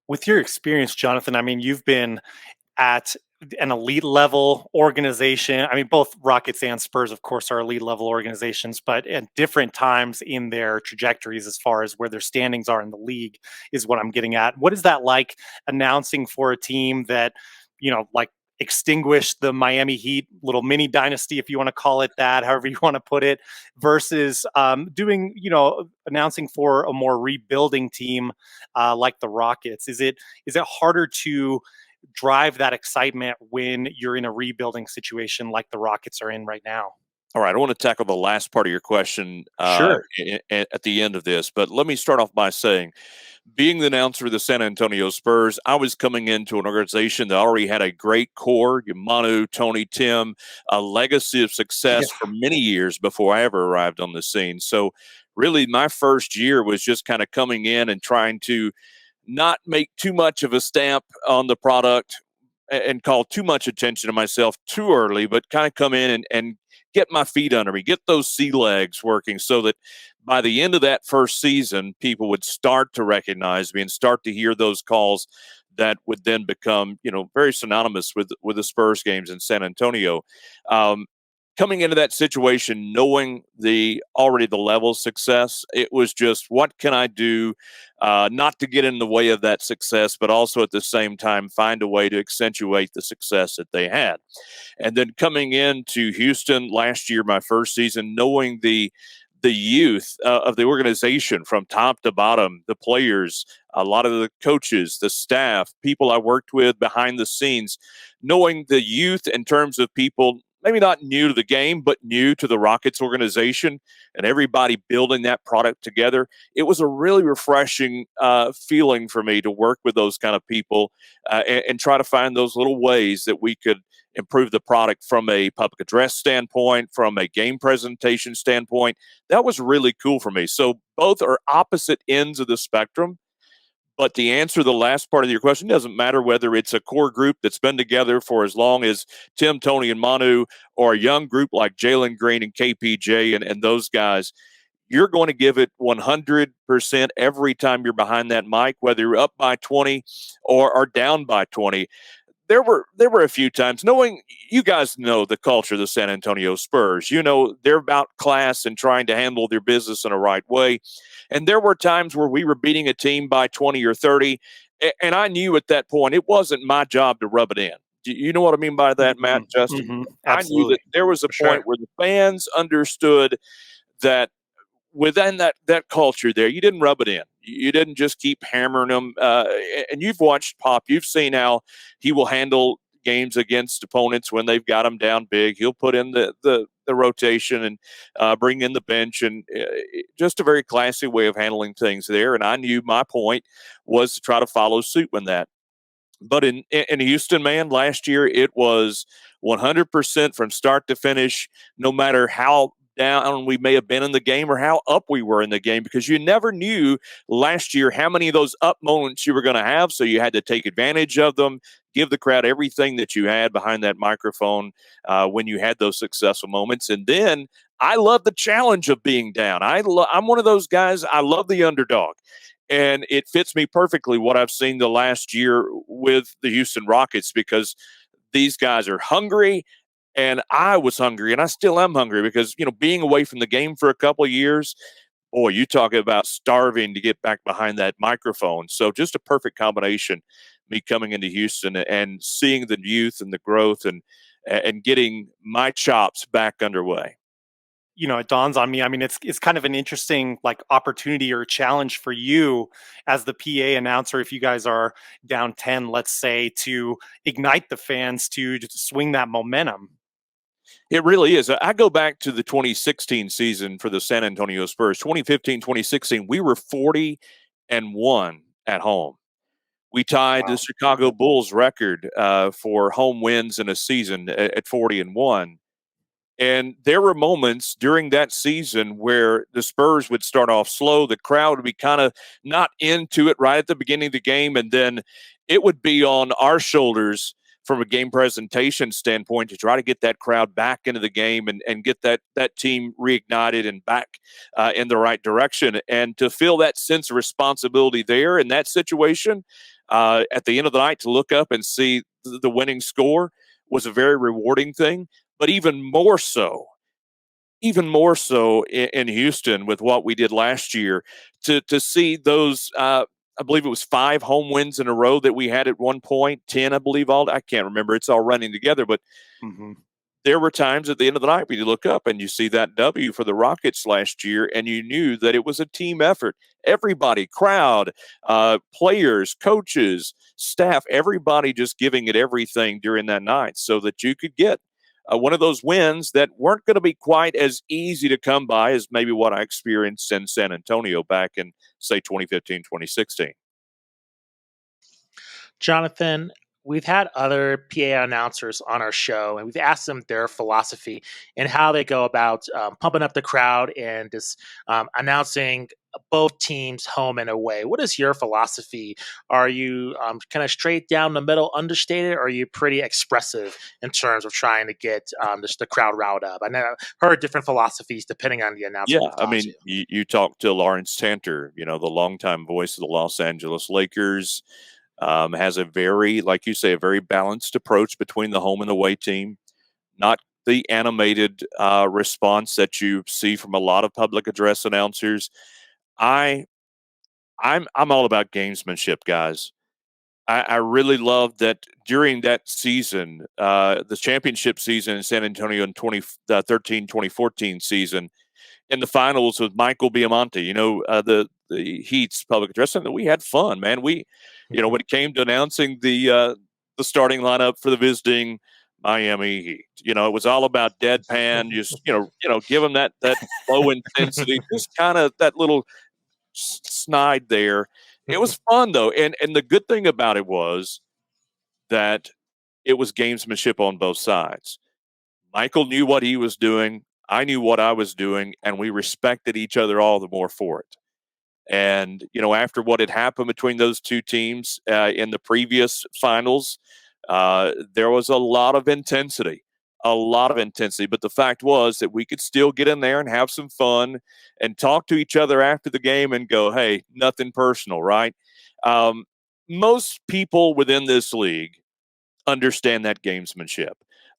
With your experience, Jonathan, I mean, you've been at an elite level organization. I mean, both Rockets and Spurs, of course, are elite level organizations, but at different times in their trajectories as far as where their standings are in the league is what I'm getting at. What is that like announcing for a team that, like extinguished the Miami Heat little mini dynasty, if you want to call it that, however you want to put it, versus doing, announcing for a more rebuilding team like the Rockets? Is it harder to drive that excitement when you're in a rebuilding situation like the Rockets are in right now? All right, I want to tackle the last part of your question Sure. at the end of this, but let me start off by saying, being the announcer of the San Antonio Spurs, I was coming into an organization that already had a great core, Manu, Tony, Tim, a legacy of Yeah. success for many years before I ever arrived on the scene. So, really, my first year was just kind of coming in and trying to not make too much of a stamp on the product and call too much attention to myself too early, but kind of come in and get my feet under me, get those sea legs working so that by the end of that first season, people would start to recognize me and start to hear those calls that would then become, very synonymous with the Spurs games in San Antonio. Um, Coming into that situation, knowing the level of success, it was just what can I do, not to get in the way of that success, but also at the same time find a way to accentuate the success that they had. And then coming into Houston last year, my first season, knowing the youth of the organization from top to bottom, the players, a lot of the coaches, the staff, people I worked with behind the scenes, knowing the youth in terms of people maybe not new to the game, but new to the Rockets organization and everybody building that product together. It was a really refreshing feeling for me to work with those kind of people and try to find those little ways that we could improve the product from a public address standpoint, from a game presentation standpoint. That was really cool for me. So both are opposite ends of the spectrum. But the answer to the last part of your question doesn't matter whether it's a core group that's been together for as long as Tim, Tony, and Manu, or a young group like Jalen Green and KPJ and those guys. You're going to give it 100% every time you're behind that mic, whether you're up by 20 or are down by 20. There were a few times, knowing you guys know the culture of the San Antonio Spurs. They're about class and trying to handle their business in a right way. And there were times where we were beating a team by 20 or 30, and I knew at that point it wasn't my job to rub it in. Do you know what I mean by that, Matt, Justin? I knew Absolutely. that there was a For sure. point where the fans understood that within that culture there, you didn't rub it in. You didn't just keep hammering them. And you've watched Pop. You've seen how he will handle games against opponents when they've got him down big. He'll put in the rotation and bring in the bench, and just a very classy way of handling things there. And I knew my point was to try to follow suit with that. But in Houston, man, last year it was 100% from start to finish, no matter how down we may have been in the game or how up we were in the game, because you never knew last year how many of those up moments you were going to have. So you had to take advantage of them, give the crowd everything that you had behind that microphone when you had those successful moments. And then I love the challenge of being down. I'm one of those guys. I love the underdog. And it fits me perfectly what I've seen the last year with the Houston Rockets, because these guys are hungry and I was hungry and I still am hungry because, being away from the game for a couple of years, boy, you talk about starving to get back behind that microphone. So just a perfect combination, me coming into Houston and seeing the youth and the growth and getting my chops back underway. It dawns on me. I mean, it's kind of an interesting like opportunity or challenge for you as the PA announcer if you guys are down 10, let's say, to ignite the fans to just swing that momentum. It really is. I go back to the 2016 season for the San Antonio Spurs. 2015, 2016, we were 40-1 at home. We tied the Wow. Chicago Bulls record for home wins in a season at 40-1. And there were moments during that season where the Spurs would start off slow. The crowd would be kind of not into it right at the beginning of the game. And then it would be on our shoulders from a game presentation standpoint to try to get that crowd back into the game and get that team reignited and back in the right direction. And to feel that sense of responsibility there in that situation, at the end of the night to look up and see the winning score was a very rewarding thing. But even more so in Houston with what we did last year, to see those. I believe it was 5 home wins in a row that we had at one point. 10, I believe. I can't remember. It's all running together, but. Mm-hmm. There were times at the end of the night when you look up and you see that W for the Rockets last year, and you knew that it was a team effort. Everybody, crowd, players, coaches, staff, everybody just giving it everything during that night so that you could get one of those wins that weren't going to be quite as easy to come by as maybe what I experienced in San Antonio back in, say, 2015, 2016. Jonathan, we've had other PA announcers on our show, and we've asked them their philosophy and how they go about pumping up the crowd and just announcing both teams home and away. What is your philosophy? Are you kind of straight down the middle, understated, or are you pretty expressive in terms of trying to get just the crowd riled up? I know I've heard different philosophies depending on the announcer Yeah, we've I talked to. mean, you talk to Lawrence Tanter, the longtime voice of the Los Angeles Lakers. Has a very, like you say, a very balanced approach between the home and away team. Not the animated response that you see from a lot of public address announcers. I'm all about gamesmanship, guys. I really love that during that season, the championship season in San Antonio in 2014 season, in the finals with Michael Biamonte, the Heat's public address, and we had fun, man. When it came to announcing the starting lineup for the visiting Miami Heat, it was all about deadpan, just give them that low intensity, just kind of that little snide there. It was fun though, and the good thing about it was that it was gamesmanship on both sides. Michael knew what he was doing. I knew what I was doing, and we respected each other all the more for it. And, after what had happened between those two teams in the previous finals, there was a lot of intensity, a lot of intensity. But the fact was that we could still get in there and have some fun and talk to each other after the game and go, hey, nothing personal, right? Um, Most people within this league understand that gamesmanship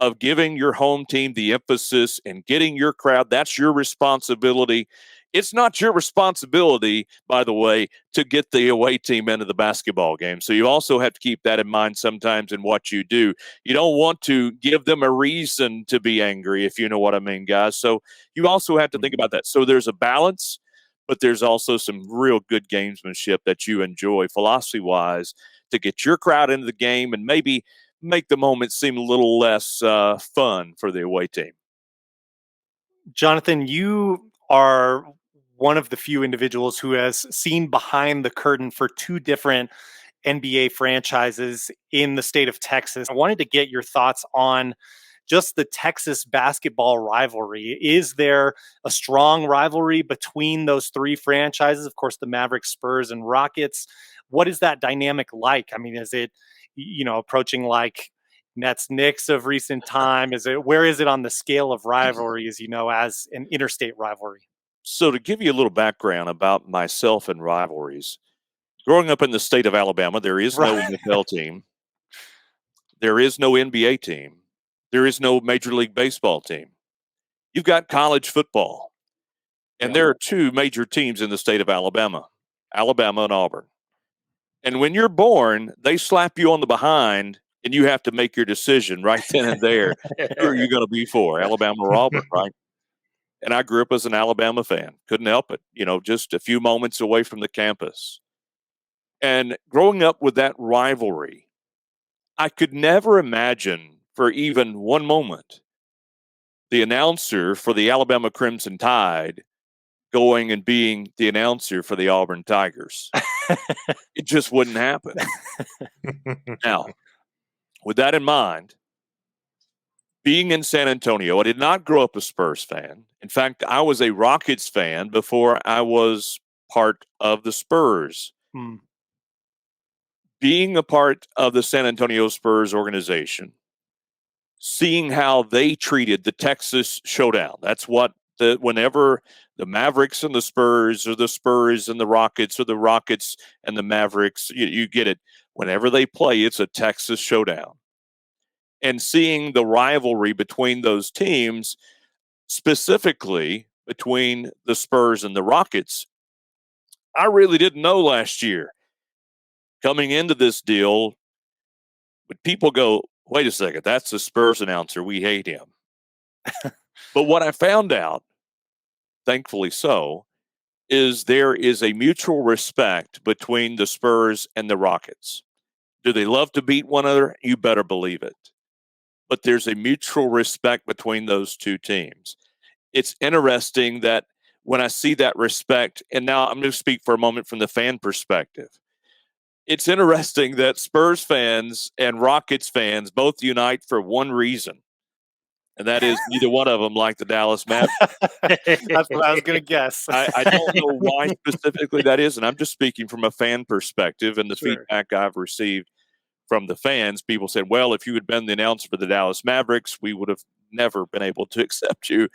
of giving your home team the emphasis and getting your crowd. That's your responsibility. It's not your responsibility, by the way, to get the away team into the basketball game. So you also have to keep that in mind sometimes in what you do. You don't want to give them a reason to be angry, if you know what I mean, guys. So you also have to think about that. So there's a balance, but there's also some real good gamesmanship that you enjoy philosophy wise to get your crowd into the game and maybe make the moment seem a little less fun for the away team. Jonathan, you are one of the few individuals who has seen behind the curtain for 2 different NBA franchises in the state of Texas. I wanted to get your thoughts on just the Texas basketball rivalry. Is there a strong rivalry between those 3 franchises? Of course, the Mavericks, Spurs, and Rockets. What is that dynamic like? I mean, is it, approaching like Nets Knicks of recent time? Where is it on the scale of rivalries, as an interstate rivalry? So to give you a little background about myself and rivalries, growing up in the state of Alabama, there is no Right. NFL team. There is no NBA team. There is no Major League Baseball team. You've got college football. And Yeah. there are 2 major teams in the state of Alabama, Alabama and Auburn. And when you're born, they slap you on the behind and you have to make your decision right then and there. Who are you going to be for, Alabama or Auburn, right? And I grew up as an Alabama fan. Couldn't help it, just a few moments away from the campus. And growing up with that rivalry, I could never imagine for even one moment the announcer for the Alabama Crimson Tide going and being the announcer for the Auburn Tigers. It just wouldn't happen. Now, with that in mind, being in San Antonio, I did not grow up a Spurs fan. In fact, I was a Rockets fan before I was part of the Spurs. Hmm. Being a part of the San Antonio Spurs organization, seeing how they treated the Texas Showdown. That's what whenever the Mavericks and the Spurs, or the Spurs and the Rockets, or the Rockets and the Mavericks. You get it. Whenever they play, it's a Texas showdown. And seeing the rivalry between those teams, specifically between the Spurs and the Rockets, I really didn't know last year. Coming into this deal, but people go, wait a second, that's the Spurs announcer. We hate him. But what I found out, thankfully so, is there is a mutual respect between the Spurs and the Rockets. Do they love to beat one another? You better believe it. But there's a mutual respect between those two teams. It's interesting that when I see that respect, and now I'm going to speak for a moment from the fan perspective. It's interesting that Spurs fans and Rockets fans both unite for one reason, and that is neither one of them like the Dallas Mavericks. That's what I was going to guess. I don't know why specifically that is, and I'm just speaking from a fan perspective and the Sure. feedback I've received from the fans. People said, well, if you had been the announcer for the Dallas Mavericks, we would have never been able to accept you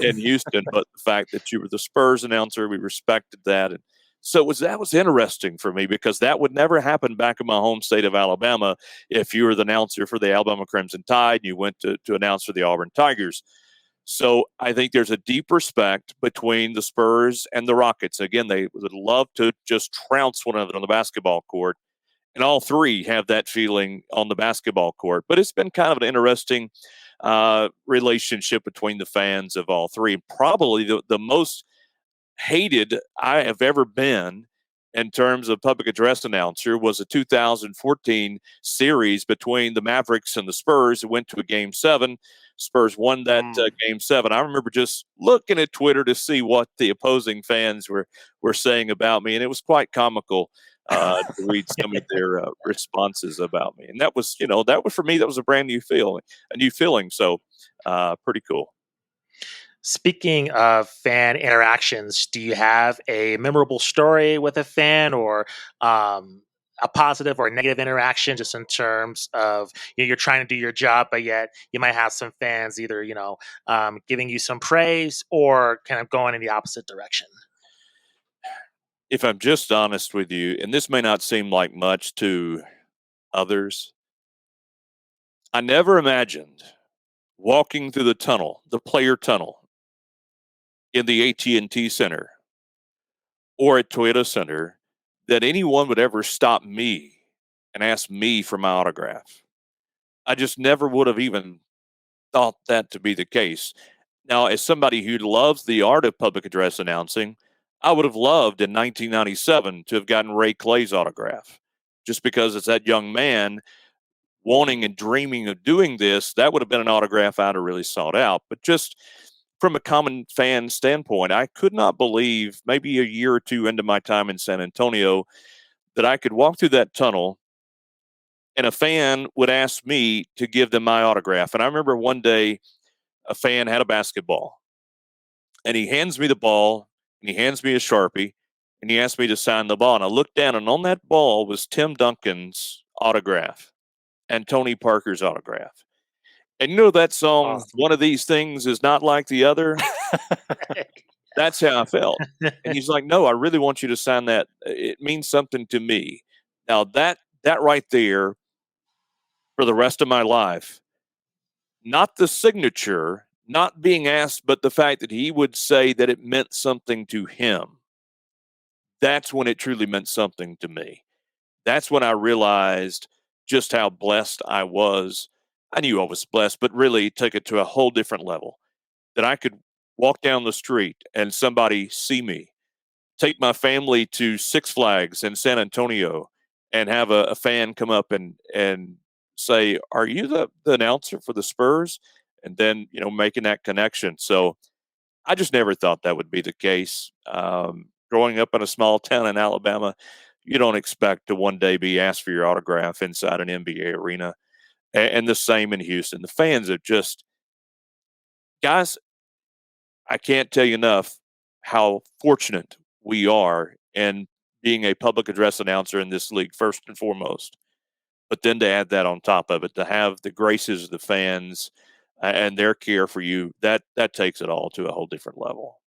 in Houston. But the fact that you were the Spurs announcer, we respected that. And so that was interesting for me, because that would never happen back in my home state of Alabama. If you were the announcer for the Alabama Crimson Tide and you went to announce for the Auburn Tigers. So I think there's a deep respect between the Spurs and the Rockets. Again, they would love to just trounce one another on the basketball court. And all three have that feeling on the basketball court. But it's been kind of an interesting relationship between the fans of all three. Probably the most hated I have ever been in terms of public address announcer was a 2014 series between the Mavericks and the Spurs. It went to a game 7. Spurs won that game 7. I remember just looking at Twitter to see what the opposing fans were saying about me, and it was quite comical to read some of their responses about me. And that was for me, that was a brand new feeling. So pretty cool. Speaking of fan interactions, do you have a memorable story with a fan, or a positive or negative interaction, just in terms of you're trying to do your job, but yet you might have some fans either giving you some praise or kind of going in the opposite direction? If I'm just honest with you, and this may not seem like much to others, I never imagined walking through the player tunnel in the AT&T Center or at Toyota Center, that anyone would ever stop me and ask me for my autograph. I just never would have even thought that to be the case. Now, as somebody who loves the art of public address announcing, I would have loved in 1997 to have gotten Ray Clay's autograph, just because it's that young man wanting and dreaming of doing this. That would have been an autograph I'd have really sought out. But just from a common fan standpoint, I could not believe, maybe a year or two into my time in San Antonio, that I could walk through that tunnel and a fan would ask me to give them my autograph. And I remember one day a fan had a basketball and he hands me the ball and he hands me a Sharpie and he asked me to sign the ball. And I looked down, and on that ball was Tim Duncan's autograph and Tony Parker's autograph. And that song, Awesome. One of These Things Is Not Like the Other? That's how I felt. And he's like, no, I really want you to sign that. It means something to me. Now that right there, for the rest of my life, not the signature, not being asked, but the fact that he would say that it meant something to him. That's when it truly meant something to me. That's when I realized just how blessed I was. I knew I was blessed, but really took it to a whole different level, that I could walk down the street and somebody see me, take my family to Six Flags in San Antonio and have a fan come up and say, are you the announcer for the Spurs? And then, making that connection. So I just never thought that would be the case. Growing up in a small town in Alabama, you don't expect to one day be asked for your autograph inside an NBA arena. And the same in Houston. The fans are just, guys, I can't tell you enough how fortunate we are in being a public address announcer in this league, first and foremost. But then to add that on top of it, to have the graces of the fans and their care for you, that takes it all to a whole different level.